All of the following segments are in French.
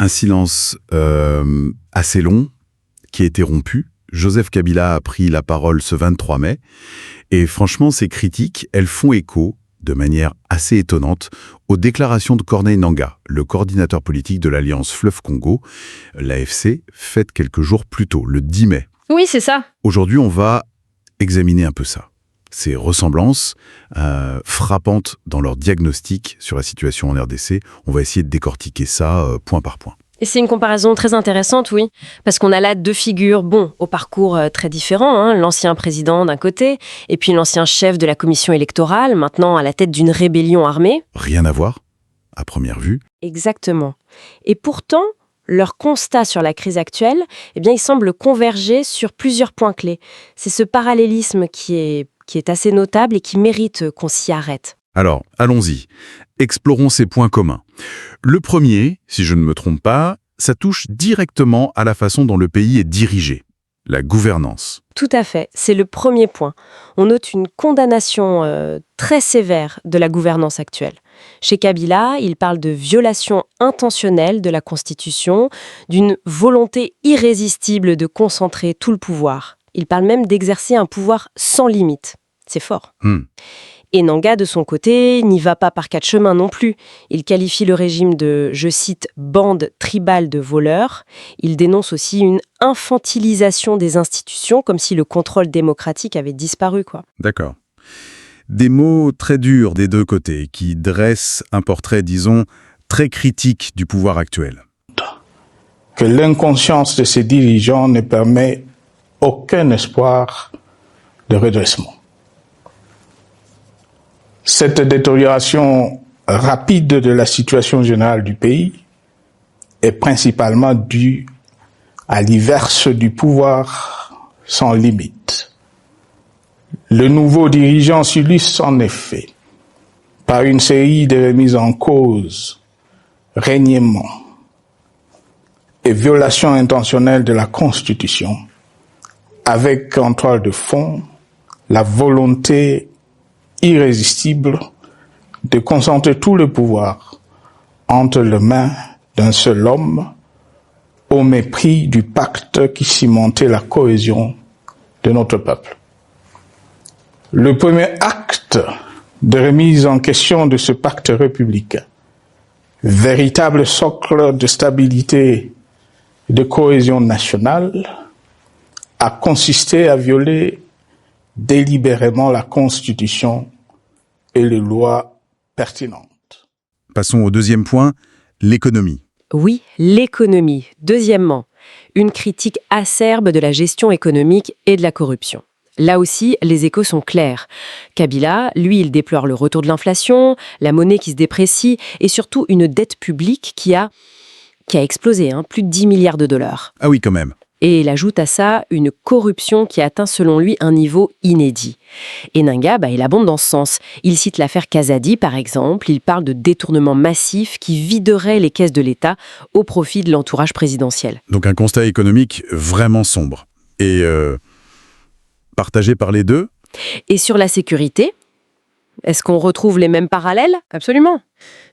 Un silence assez long qui a été rompu. Joseph Kabila a pris la parole ce 23 mai. Et franchement, ces critiques, elles font écho, de manière assez étonnante, aux déclarations de Corneille Nangaa, le coordinateur politique de l'Alliance Fleuve Congo, l'AFC, faites quelques jours plus tôt, le 10 mai. Oui, c'est ça. Aujourd'hui, on va examiner un peu ça. Ces ressemblances frappantes dans leur diagnostic sur la situation en RDC. On va essayer de décortiquer ça point par point. Et c'est une comparaison très intéressante, oui, parce qu'on a là deux figures, au parcours très différents, l'ancien président d'un côté, et puis l'ancien chef de la commission électorale, maintenant à la tête d'une rébellion armée. Rien à voir, à première vue. Exactement. Et pourtant, leur constat sur la crise actuelle, il semble converger sur plusieurs points clés. C'est ce parallélisme qui est assez notable et qui mérite qu'on s'y arrête. Alors, allons-y. Explorons ces points communs. Le premier, si je ne me trompe pas, ça touche directement à la façon dont le pays est dirigé, la gouvernance. Tout à fait, c'est le premier point. On note une condamnation très sévère de la gouvernance actuelle. Chez Kabila, il parle de violation intentionnelle de la Constitution, d'une volonté irrésistible de concentrer tout le pouvoir. Il parle même d'exercer un pouvoir sans limite. C'est fort. Et Nangaa, de son côté, n'y va pas par quatre chemins non plus. Il qualifie le régime de, je cite, « bande tribale de voleurs ». Il dénonce aussi une infantilisation des institutions, comme si le contrôle démocratique avait disparu, quoi. D'accord. Des mots très durs des deux côtés, qui dressent un portrait, disons, très critique du pouvoir actuel. Que l'inconscience de ces dirigeants ne permet aucun espoir de redressement. Cette détérioration rapide de la situation générale du pays est principalement due à l'inverse du pouvoir sans limite. Le nouveau dirigeant s'illustre en effet par une série de remises en cause, reniements et violations intentionnelles de la Constitution, avec en toile de fond la volonté irrésistible de concentrer tout le pouvoir entre les mains d'un seul homme au mépris du pacte qui cimentait la cohésion de notre peuple. Le premier acte de remise en question de ce pacte républicain, véritable socle de stabilité et de cohésion nationale, a consisté à violer délibérément la Constitution et les lois pertinentes. Passons au deuxième point, l'économie. Oui, l'économie. Deuxièmement, une critique acerbe de la gestion économique et de la corruption. Là aussi, les échos sont clairs. Kabila, lui, il déplore le retour de l'inflation, la monnaie qui se déprécie et surtout une dette publique qui a explosé, plus de 10 milliards de dollars. Ah oui, quand même. Et il ajoute à ça une corruption qui atteint selon lui un niveau inédit. Et Nangaa, il abonde dans ce sens. Il cite l'affaire Kazadi, par exemple. Il parle de détournements massifs qui videraient les caisses de l'État au profit de l'entourage présidentiel. Donc un constat économique vraiment sombre. Et partagé par les deux. Et sur la sécurité, est-ce qu'on retrouve les mêmes parallèles ? Absolument.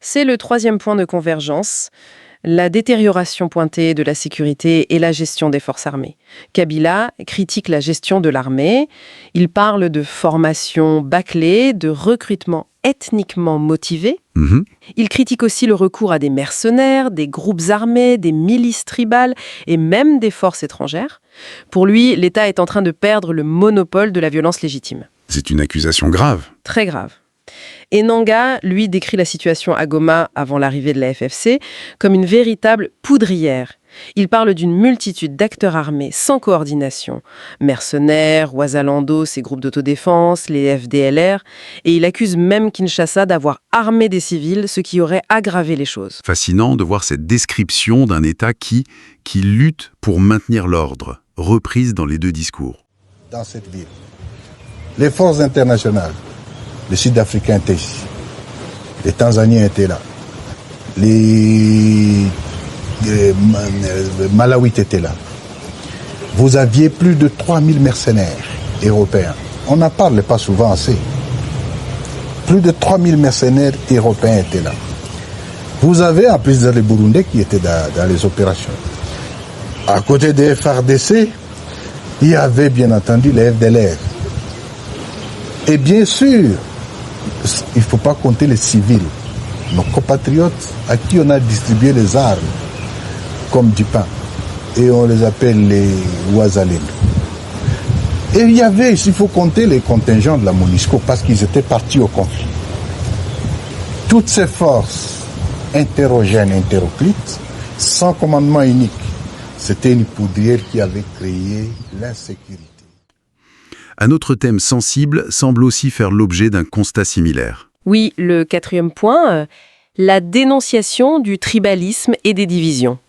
C'est le troisième point de convergence. La détérioration pointée de la sécurité et la gestion des forces armées. Kabila critique la gestion de l'armée. Il parle de formation bâclée, de recrutement ethniquement motivé. Il critique aussi le recours à des mercenaires, des groupes armés, des milices tribales et même des forces étrangères. Pour lui, l'État est en train de perdre le monopole de la violence légitime. C'est une accusation grave. Très grave. Et Nangaa, lui, décrit la situation à Goma avant l'arrivée de la FFC comme une véritable poudrière. Il parle d'une multitude d'acteurs armés sans coordination, mercenaires, Ouazalando, ses groupes d'autodéfense, les FDLR, et il accuse même Kinshasa d'avoir armé des civils, ce qui aurait aggravé les choses. Fascinant de voir cette description d'un État qui lutte pour maintenir l'ordre, reprise dans les deux discours. Dans cette ville, les forces internationales, les Sud-Africains étaient ici, les Tanzaniens étaient là, les Malawites étaient là. Vous aviez plus de 3000 mercenaires européens. On n'en parle pas souvent assez. Plus de 3000 mercenaires européens étaient là. Vous avez en plus les Burundais qui étaient dans les opérations. À côté des FARDC, il y avait bien entendu les FDLR. Et bien sûr, il ne faut pas compter les civils, nos compatriotes à qui on a distribué les armes, comme du pain. Et on les appelle les Ouazalènes. Et il y avait, il faut compter les contingents de la MONUSCO parce qu'ils étaient partis au conflit. Toutes ces forces hétérogènes, hétéroclites, sans commandement unique, c'était une poudrière qui avait créé l'insécurité. Un autre thème sensible semble aussi faire l'objet d'un constat similaire. Oui, le 4e point, la dénonciation du tribalisme et des divisions.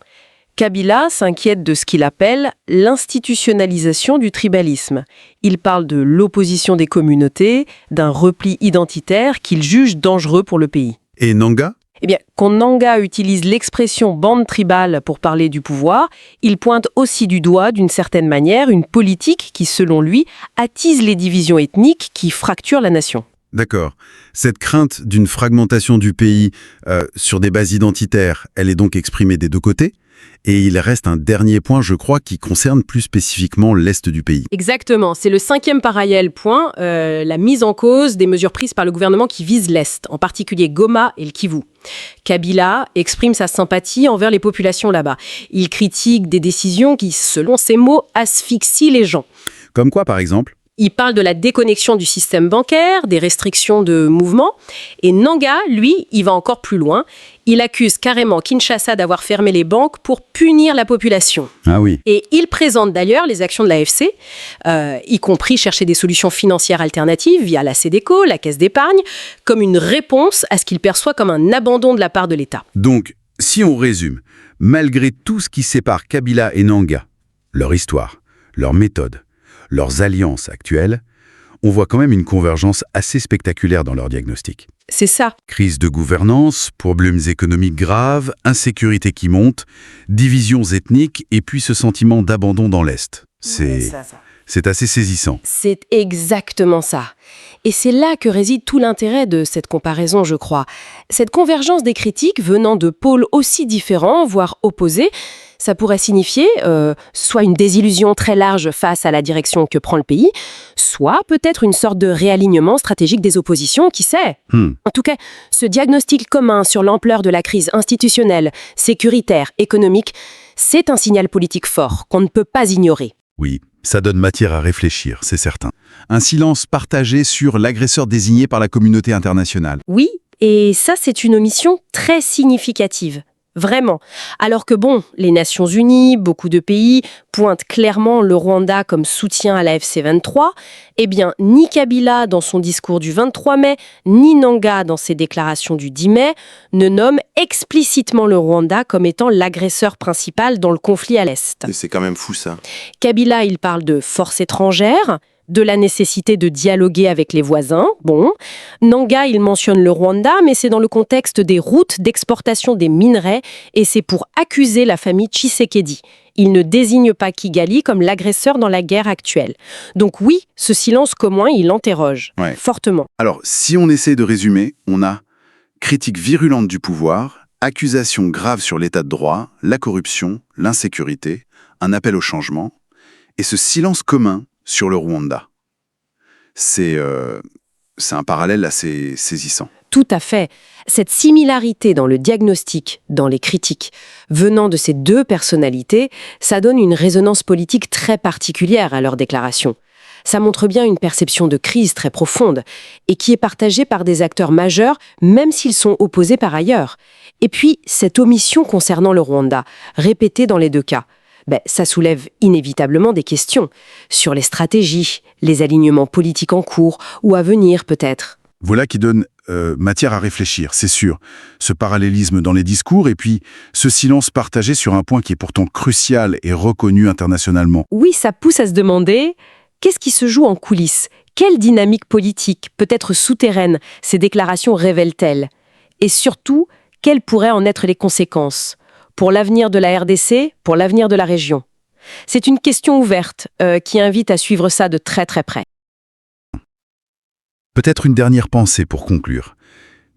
Kabila s'inquiète de ce qu'il appelle l'institutionnalisation du tribalisme. Il parle de l'opposition des communautés, d'un repli identitaire qu'il juge dangereux pour le pays. Et Nanga ? Eh bien, quand Nanga utilise l'expression bande tribale pour parler du pouvoir, il pointe aussi du doigt, d'une certaine manière, une politique qui, selon lui, attise les divisions ethniques qui fracturent la nation. D'accord. Cette crainte d'une fragmentation du pays sur des bases identitaires, elle est donc exprimée des deux côtés. Et il reste un dernier point, je crois, qui concerne plus spécifiquement l'Est du pays. Exactement, c'est le 5e parallèle point, la mise en cause des mesures prises par le gouvernement qui visent l'Est, en particulier Goma et le Kivu. Kabila exprime sa sympathie envers les populations là-bas. Il critique des décisions qui, selon ses mots, asphyxient les gens. Comme quoi, par exemple ? Il parle de la déconnexion du système bancaire, des restrictions de mouvement. Et Nanga, lui, il va encore plus loin. Il accuse carrément Kinshasa d'avoir fermé les banques pour punir la population. Ah oui. Et il présente d'ailleurs les actions de l'AFC, y compris chercher des solutions financières alternatives via la CEDECO, la caisse d'épargne, comme une réponse à ce qu'il perçoit comme un abandon de la part de l'État. Donc, si on résume, malgré tout ce qui sépare Kabila et Nanga, leur histoire, leur méthode, leurs alliances actuelles, on voit quand même une convergence assez spectaculaire dans leur diagnostic. C'est ça. Crise de gouvernance, problèmes économiques graves, insécurité qui monte, divisions ethniques et puis ce sentiment d'abandon dans l'Est. C'est assez saisissant. C'est exactement ça. Et c'est là que réside tout l'intérêt de cette comparaison, je crois. Cette convergence des critiques venant de pôles aussi différents, voire opposés, ça pourrait signifier soit une désillusion très large face à la direction que prend le pays, soit peut-être une sorte de réalignement stratégique des oppositions, qui sait. En tout cas, ce diagnostic commun sur l'ampleur de la crise institutionnelle, sécuritaire, économique, c'est un signal politique fort qu'on ne peut pas ignorer. Oui, ça donne matière à réfléchir, c'est certain. Un silence partagé sur l'agresseur désigné par la communauté internationale. Oui, et ça c'est une omission très significative. Vraiment. Alors que bon, les Nations Unies, beaucoup de pays pointent clairement le Rwanda comme soutien à la FC23, eh bien, ni Kabila dans son discours du 23 mai, ni Nanga dans ses déclarations du 10 mai, ne nomment explicitement le Rwanda comme étant l'agresseur principal dans le conflit à l'Est. Et c'est quand même fou ça. Kabila, il parle de force étrangère, de la nécessité de dialoguer avec les voisins. Bon, Nanga, il mentionne le Rwanda, mais c'est dans le contexte des routes d'exportation des minerais et c'est pour accuser la famille Tshisekedi. Il ne désigne pas Kigali comme l'agresseur dans la guerre actuelle. Donc oui, ce silence commun, il interroge fortement. Alors, si on essaie de résumer, on a critique virulente du pouvoir, accusation grave sur l'état de droit, la corruption, l'insécurité, un appel au changement, et ce silence commun sur le Rwanda. C'est un parallèle assez saisissant. Tout à fait. Cette similarité dans le diagnostic, dans les critiques, venant de ces deux personnalités, ça donne une résonance politique très particulière à leurs déclarations. Ça montre bien une perception de crise très profonde et qui est partagée par des acteurs majeurs, même s'ils sont opposés par ailleurs. Et puis, cette omission concernant le Rwanda, répétée dans les deux cas, ça soulève inévitablement des questions sur les stratégies, les alignements politiques en cours ou à venir peut-être. Voilà qui donne matière à réfléchir, c'est sûr. Ce parallélisme dans les discours et puis ce silence partagé sur un point qui est pourtant crucial et reconnu internationalement. Oui, ça pousse à se demander qu'est-ce qui se joue en coulisses ? Quelle dynamique politique, peut-être souterraine, ces déclarations révèlent-elles ? Et surtout, quelles pourraient en être les conséquences ? Pour l'avenir de la RDC, pour l'avenir de la région. C'est une question ouverte qui invite à suivre ça de très très près. Peut-être une dernière pensée pour conclure.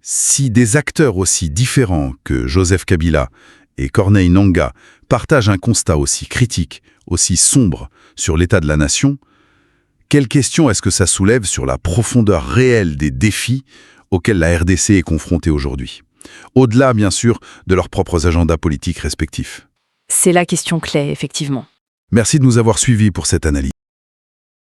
Si des acteurs aussi différents que Joseph Kabila et Corneille Nangaa partagent un constat aussi critique, aussi sombre sur l'état de la nation, quelle question est-ce que ça soulève sur la profondeur réelle des défis auxquels la RDC est confrontée aujourd'hui? Au-delà, bien sûr, de leurs propres agendas politiques respectifs. C'est la question clé, effectivement. Merci de nous avoir suivis pour cette analyse.